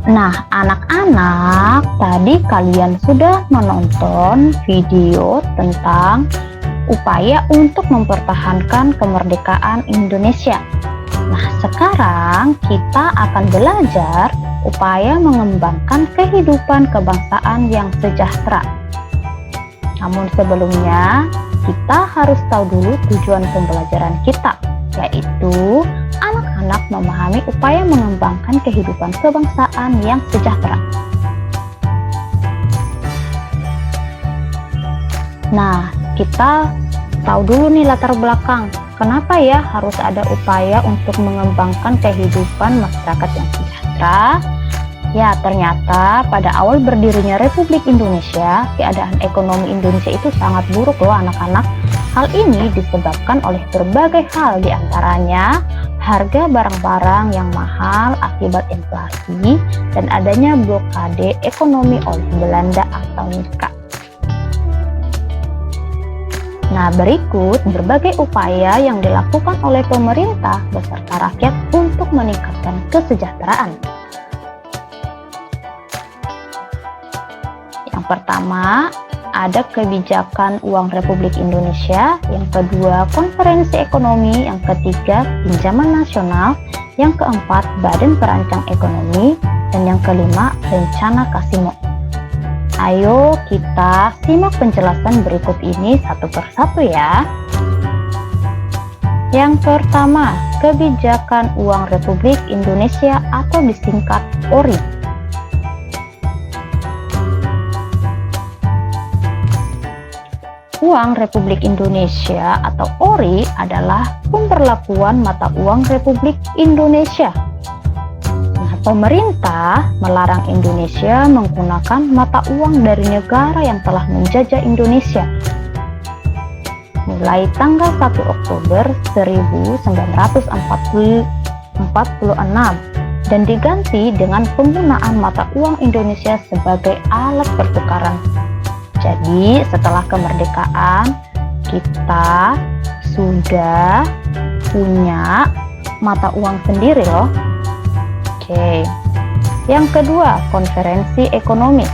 Nah, anak-anak, tadi kalian sudah menonton video tentang upaya untuk mempertahankan kemerdekaan Indonesia. Nah, sekarang kita akan belajar upaya mengembangkan kehidupan kebangsaan yang sejahtera. Namun sebelumnya, kita harus tahu dulu tujuan pembelajaran kita, yaitu anak-anak memahami upaya mengembangkan kehidupan kebangsaan yang sejahtera. Nah, kita tahu dulu nih latar belakang. Kenapa ya harus ada upaya untuk mengembangkan kehidupan masyarakat yang sejahtera? Ya, ternyata pada awal berdirinya Republik Indonesia, keadaan ekonomi Indonesia itu sangat buruk loh anak-anak. Hal ini disebabkan oleh berbagai hal, diantaranya harga barang-barang yang mahal akibat inflasi dan adanya blokade ekonomi oleh Belanda atau Nika. Nah, berikut berbagai upaya yang dilakukan oleh pemerintah beserta rakyat untuk meningkatkan kesejahteraan. Yang pertama, ada kebijakan uang Republik Indonesia, yang kedua konferensi ekonomi, yang ketiga pinjaman nasional, yang keempat badan perancang ekonomi, dan yang kelima rencana Kasino. Ayo kita simak penjelasan berikut ini satu persatu ya. Yang pertama, kebijakan uang Republik Indonesia atau disingkat ORI. Uang Republik Indonesia atau ORI adalah pemberlakuan mata uang Republik Indonesia. Nah, pemerintah melarang Indonesia menggunakan mata uang dari negara yang telah menjajah Indonesia mulai tanggal 1 Oktober 1946 dan diganti dengan penggunaan mata uang Indonesia sebagai alat pertukaran. Jadi setelah kemerdekaan kita sudah punya mata uang sendiri loh. Oke. Yang kedua, konferensi ekonomi.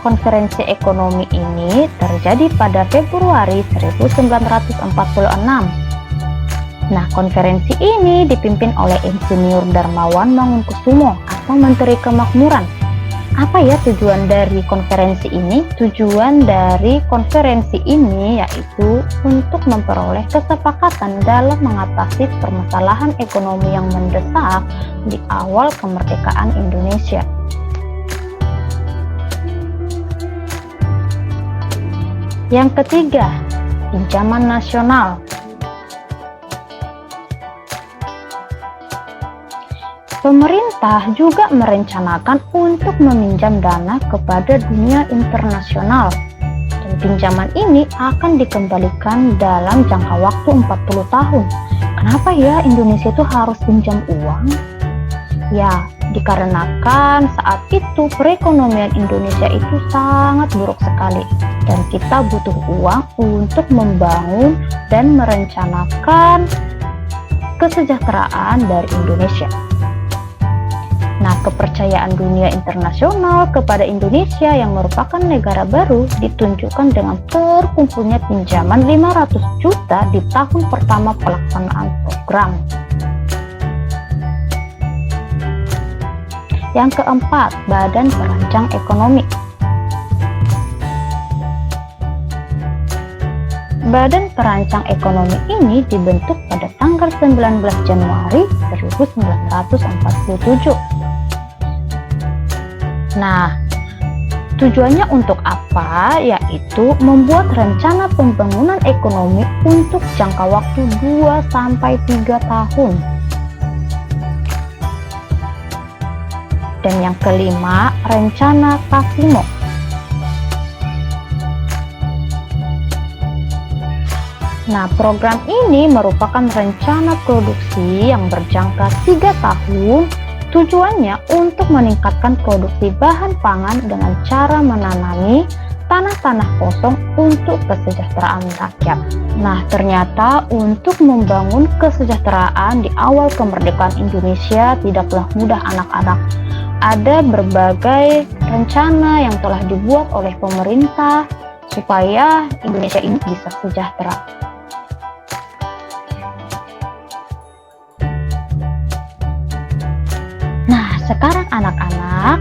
Konferensi ekonomi ini terjadi pada Februari 1946. Nah, konferensi ini dipimpin oleh Insinyur Darmawan Mangunkusumo atau Menteri Kemakmuran. Apa ya tujuan dari konferensi ini? Tujuan dari konferensi ini yaitu untuk memperoleh kesepakatan dalam mengatasi permasalahan ekonomi yang mendesak di awal kemerdekaan Indonesia. Yang ketiga, pinjaman nasional. Pemerintah juga merencanakan untuk meminjam dana kepada dunia internasional, dan pinjaman ini akan dikembalikan dalam jangka waktu 40 tahun. Kenapa ya Indonesia itu harus pinjam uang? Ya, dikarenakan saat itu perekonomian Indonesia itu sangat buruk sekali, dan kita butuh uang untuk membangun dan merencanakan kesejahteraan dari Indonesia. Nah, kepercayaan dunia internasional kepada Indonesia yang merupakan negara baru ditunjukkan dengan terkumpulnya pinjaman 500 juta di tahun pertama pelaksanaan program. Yang keempat, Badan Perancang Ekonomi. Badan Perancang Ekonomi ini dibentuk pada tanggal 19 Januari 1947. Nah, tujuannya untuk apa? Yaitu membuat rencana pembangunan ekonomi untuk jangka waktu 2-3 tahun. Dan yang kelima, rencana Kasino. Nah, program ini merupakan rencana produksi yang berjangka 3 tahun. Tujuannya untuk meningkatkan produksi bahan pangan dengan cara menanami tanah-tanah kosong untuk kesejahteraan rakyat. Nah, ternyata untuk membangun kesejahteraan di awal kemerdekaan Indonesia tidaklah mudah anak-anak. Ada berbagai rencana yang telah dibuat oleh pemerintah supaya Indonesia ini bisa sejahtera. Nah, sekarang anak-anak,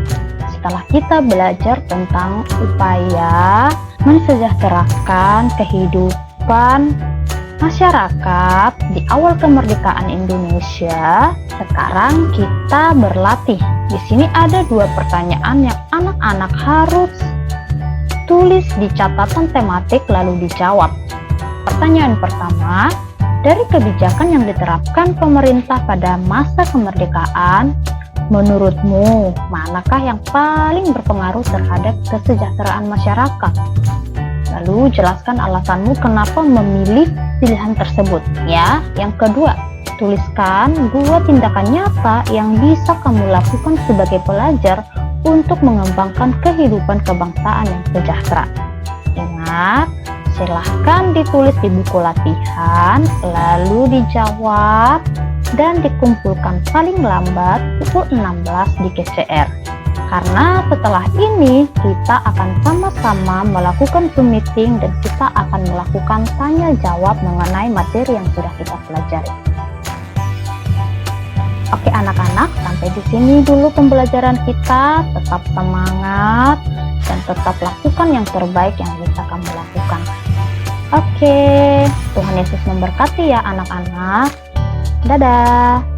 setelah kita belajar tentang upaya mensejahterakan kehidupan masyarakat di awal kemerdekaan Indonesia, sekarang kita berlatih. Di sini ada 2 pertanyaan yang anak-anak harus tulis di catatan tematik lalu dijawab. Pertanyaan pertama, dari kebijakan yang diterapkan pemerintah pada masa kemerdekaan, menurutmu manakah yang paling berpengaruh terhadap kesejahteraan masyarakat? Lalu jelaskan alasanmu kenapa memilih pilihan tersebut. Ya, yang kedua, tuliskan 2 tindakan nyata yang bisa kamu lakukan sebagai pelajar untuk mengembangkan kehidupan kebangsaan yang sejahtera. Ingat, silahkan ditulis di buku latihan, lalu dijawab dan dikumpulkan paling lambat pukul 16 di KCR. Karena setelah ini kita akan sama-sama melakukan Zoom meeting dan kita akan melakukan tanya jawab mengenai materi yang sudah kita pelajari. Oke anak-anak, sampai di sini dulu pembelajaran kita. Tetap semangat dan tetap lakukan yang terbaik yang bisa kamu lakukan. Oke, Tuhan Yesus memberkati ya anak-anak. Dadah.